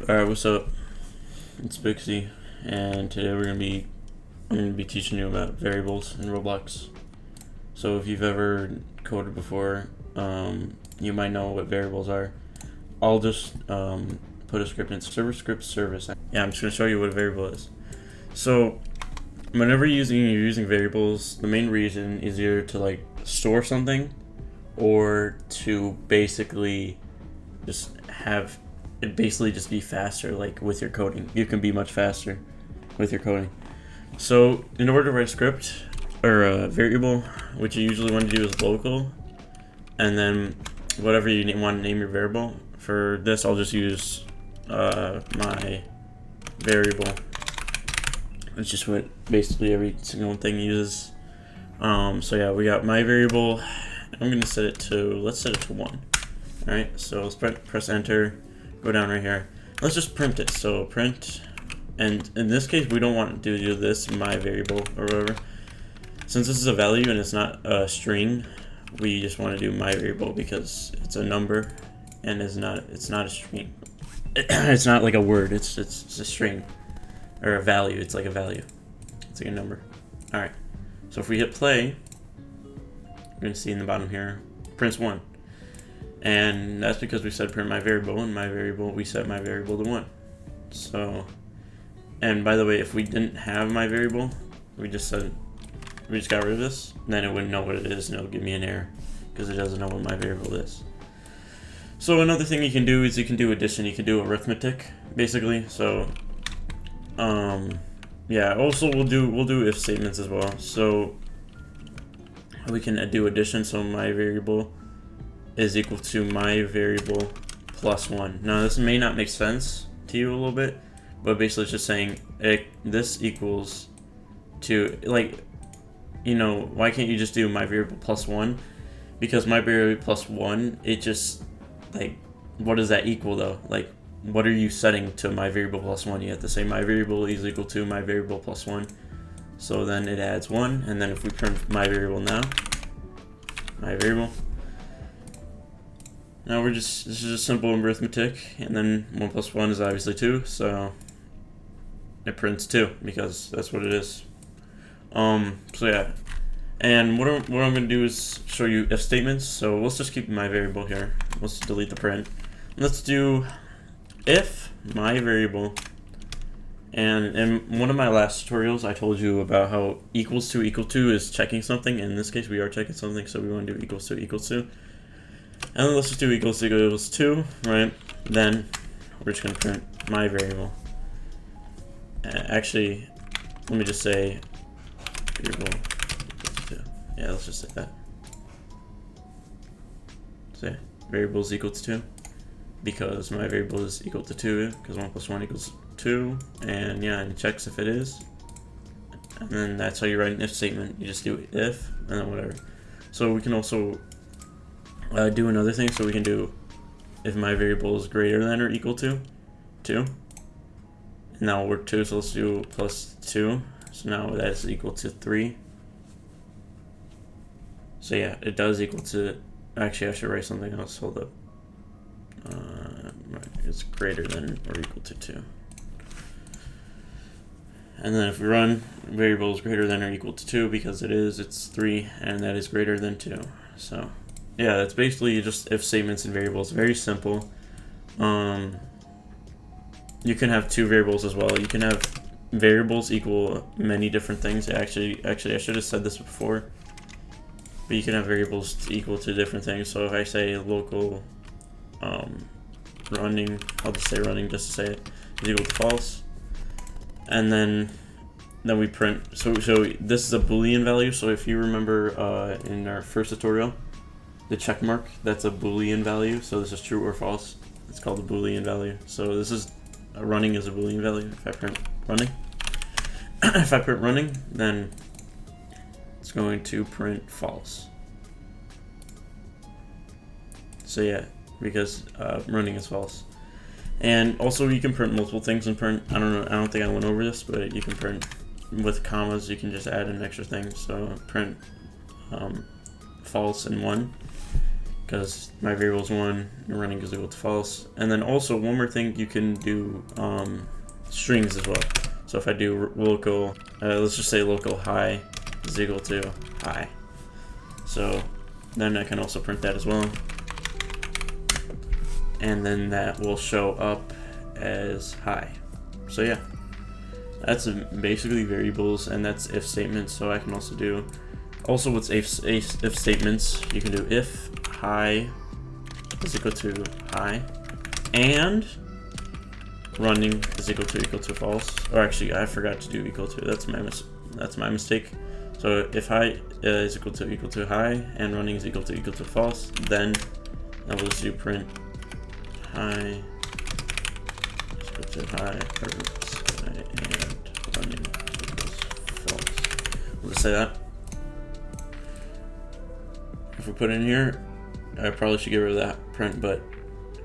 Alright, what's up? It's Bixie, and today I'm gonna be teaching you about variables in Roblox. So if you've ever coded before, you might know what variables are. I'll just put a script in server script service. Yeah, I'm just gonna show you what a variable is. So whenever you're using variables, the main reason is either to like store something or to basically just have it basically just be faster. Like with your coding, you can be much faster with your coding. So in order to write a script or a variable, what you usually want to do is local, and then whatever you want to name your variable. For this, I'll just use my variable. It's just what basically every single thing uses. So yeah, we got my variable. I'm gonna set it to, let's set it to 1. All right, so let's press enter. Go down right here. Let's just print it. So print, and in this case, we don't want to do this my variable or whatever. Since this is a value and it's not a string, we just want to do my variable because it's a number and it's not a string. It's not like a word. It's a string or a value. It's like a value. It's like a number. All right. So if we hit play, we're gonna see in the bottom here, prints 1. And that's because we said print my variable, and my variable, we set my variable to 1. So, and by the way, if we didn't have my variable, we just got rid of this, then it wouldn't know what it is, and it'll give me an error because it doesn't know what my variable is. So another thing you can do is you can do addition, you can do arithmetic, basically. So, yeah. Also, we'll do if statements as well. So we can do addition. So my variable is equal to my variable plus 1. Now this may not make sense to you a little bit, but basically it's just saying this equals to, like, you know, why can't you just do my variable plus 1? Because my variable plus 1, it just, like, what does that equal though? Like, what are you setting to my variable plus 1? You have to say my variable is equal to my variable plus 1. So then it adds 1, and then if we print my variable now, my variable, now this is just simple arithmetic, and then 1 plus 1 is obviously 2, so it prints 2 because that's what it is. So yeah, and what I'm gonna do is show you if statements. So let's just keep my variable here. Let's delete the print. Let's do if my variable, and in one of my last tutorials I told you about how equals to is checking something. In this case we are checking something, so we want to do equals to. And then let's just do equals to, right? Then we're just going to print my variable. Actually, let me just say variable equals to. Yeah, let's just say that. Say variable is equal to 2 because my variable is equal to 2 because 1 plus 1 equals 2. And yeah, and it checks if it is. And then that's how you write an if statement. You just do if and then whatever. So we can also do another thing. So we can do if my variable is greater than or equal to 2, and now we're 2, so let's do plus 2, so now that is equal to 3. So yeah, it does equal to, actually I should write something else, hold up. Right, it's greater than or equal to 2, and then if we run, variable is greater than or equal to 2 because it's 3, and that is greater than 2. So yeah, that's basically just if statements and variables. Very simple. You can have 2 variables as well. You can have variables equal many different things. Actually, I should have said this before. But you can have variables equal to different things. So if I say local running, I'll just say running just to say it is equal to false. And then we print. So this is a Boolean value. So if you remember in our first tutorial, the check mark, that's a Boolean value. So this is true or false. It's called a Boolean value. So this is running is a Boolean value. If I print running, if I print running, then it's going to print false. So yeah, because running is false. And also you can print multiple things in print. I don't think I went over this, but you can print with commas. You can just add an extra thing. So print false and 1. because my variable is 1 and running is equal to false. And then also one more thing, you can do strings as well. So if I do local, let's just say local high is equal to high. So then I can also print that as well. And then that will show up as high. So yeah, that's basically variables, and that's if statements. So I can also do, with if statements, you can do if high is equal to high and running is equal to false. Or actually, I forgot to do equal to. That's my mistake. So if high is equal to high and running is equal to false, then I will just do print high is equal to high, and running equals false. We'll just say that. If we put in here, I probably should get rid of that print, but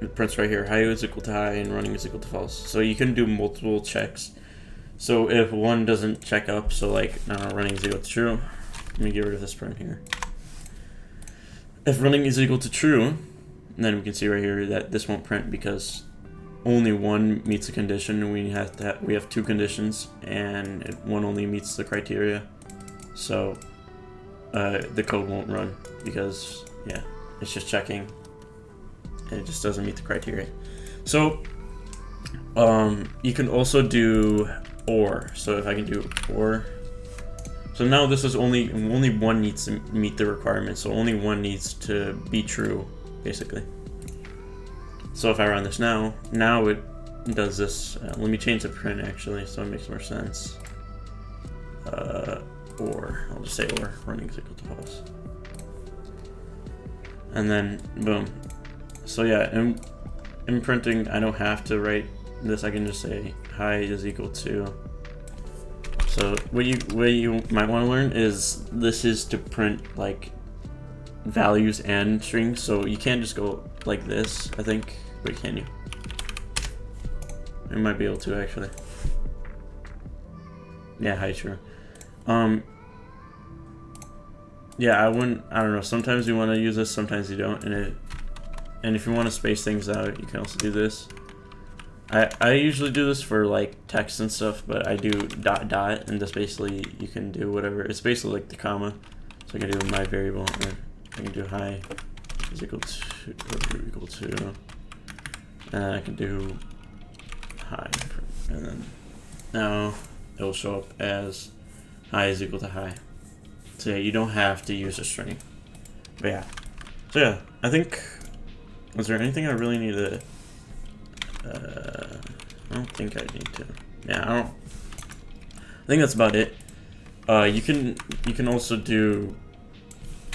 it prints right here. High is equal to high and running is equal to false. So you can do multiple checks. So if one doesn't check up, so like running is equal to true, let me get rid of this print here. If running is equal to true, then we can see right here that this won't print because only one meets a condition, and we have two conditions, and one only meets the criteria. So the code won't run because yeah, it's just checking and it just doesn't meet the criteria. So you can also do or. So if I can do or, so now this is only one needs to meet the requirements, so only one needs to be true basically. So if I run this now it does this. Let me change the print actually so it makes more sense. Or I'll just say or running is equal to false, and then boom. So yeah, in printing I don't have to write this. I can just say high is equal to. So what you might want to learn is this is to print like values and strings. So you can't just go like this, I think. Wait, can you? You might be able to actually. Yeah, high true. Yeah, I don't know, sometimes you want to use this, sometimes you don't, and if you want to space things out, you can also do this. I usually do this for like text and stuff, but I do ... and this basically you can do whatever. It's basically like the comma. So I can do my variable, or I can do high is equal to, and then I can do high, and then now it will show up as high is equal to high. So yeah, you don't have to use a string. But yeah. So yeah, I think, was there anything I really need to, I don't think I need to. Yeah, I think that's about it. You can also do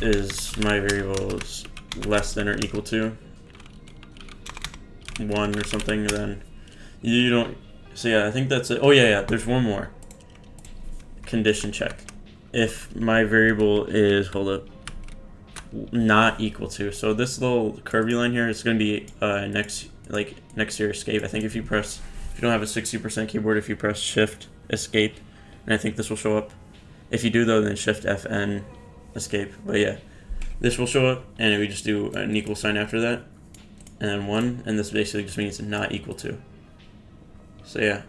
is my variable is less than or equal to 1 or something, then you don't. So yeah, I think that's it. Oh yeah, there's one more condition check. If my variable is, hold up, not equal to, so this little curvy line here is going to be next to your escape. I think if you don't have a 60% keyboard, if you press shift escape, and I think this will show up. If you do though, then shift FN escape. But yeah, this will show up, and we just do an equal sign after that, and then 1, and this basically just means not equal to. So yeah,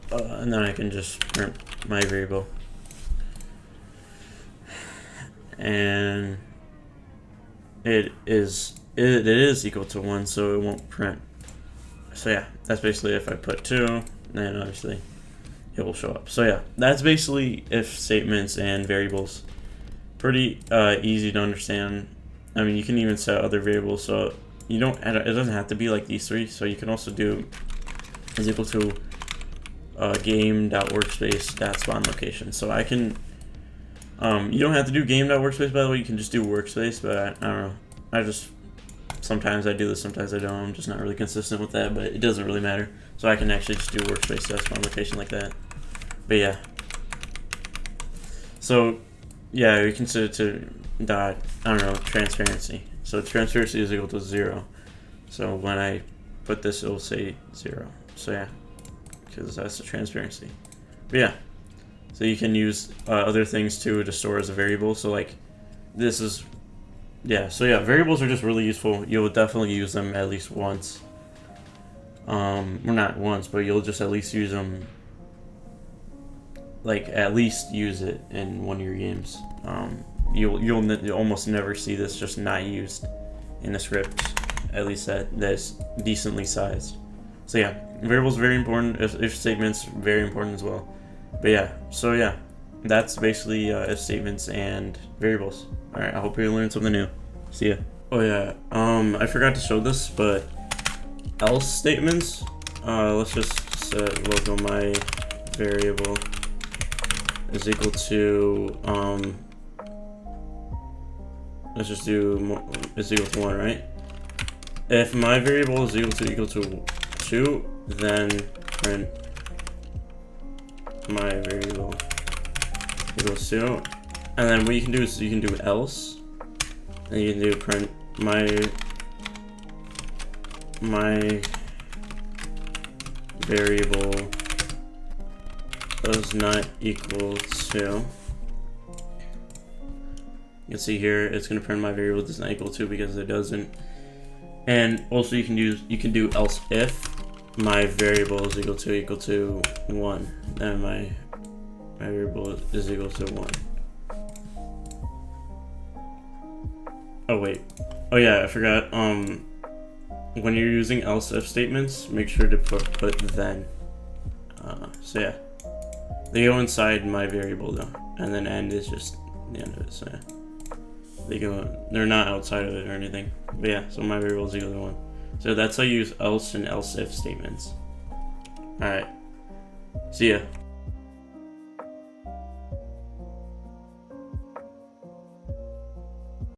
and then I can just print my variable. And it is equal to 1, so it won't print. So yeah, that's basically if I put 2, then obviously it will show up. So yeah, that's basically if statements and variables. Pretty easy to understand. I mean, you can even set other variables, so you don't. It doesn't have to be like these 3. So you can also do is equal to game.workspace.spawn location. So I can. You don't have to do game.workspace, by the way. You can just do workspace, but I don't know. Sometimes I do this, sometimes I don't. I'm just not really consistent with that, but it doesn't really matter. So I can actually just do workspace.spawn location like that. But yeah. So yeah, we can set it to transparency. So transparency is equal to 0. So when I put this, it will say 0. So yeah, because that's the transparency. But yeah. So you can use other things too to store as a variable. So like this is yeah, so yeah, variables are just really useful. You'll definitely use them at least once. Well, not once, but you'll just at least use them. Like at least use it in one of your games. You'll almost never see this just not used in a script, at least that's decently sized. So yeah, variables very important. If statements very important as well. But yeah, so yeah, that's basically if statements and variables. All right, I hope you learned something new. See ya. Oh yeah, I forgot to show this, but else statements. Let's just set local my variable is equal to let's just do is equal to 1, right? If my variable is equal to 2, then print my variable equals 2. And then what you can do is you can do else, and you can do print my variable does not equal to. You can see here it's going to print my variable does not equal to because it doesn't. And also you can do else if my variable is equal to 1, then my variable is equal to 1. Oh wait. Oh yeah, I forgot. When you're using else if statements, make sure to put then. So yeah, they go inside my variable though, and then end is just the end of it. So yeah, they're not outside of it or anything. But yeah, so my variable is equal to 1. So that's how you use else and else if statements. All right, see ya.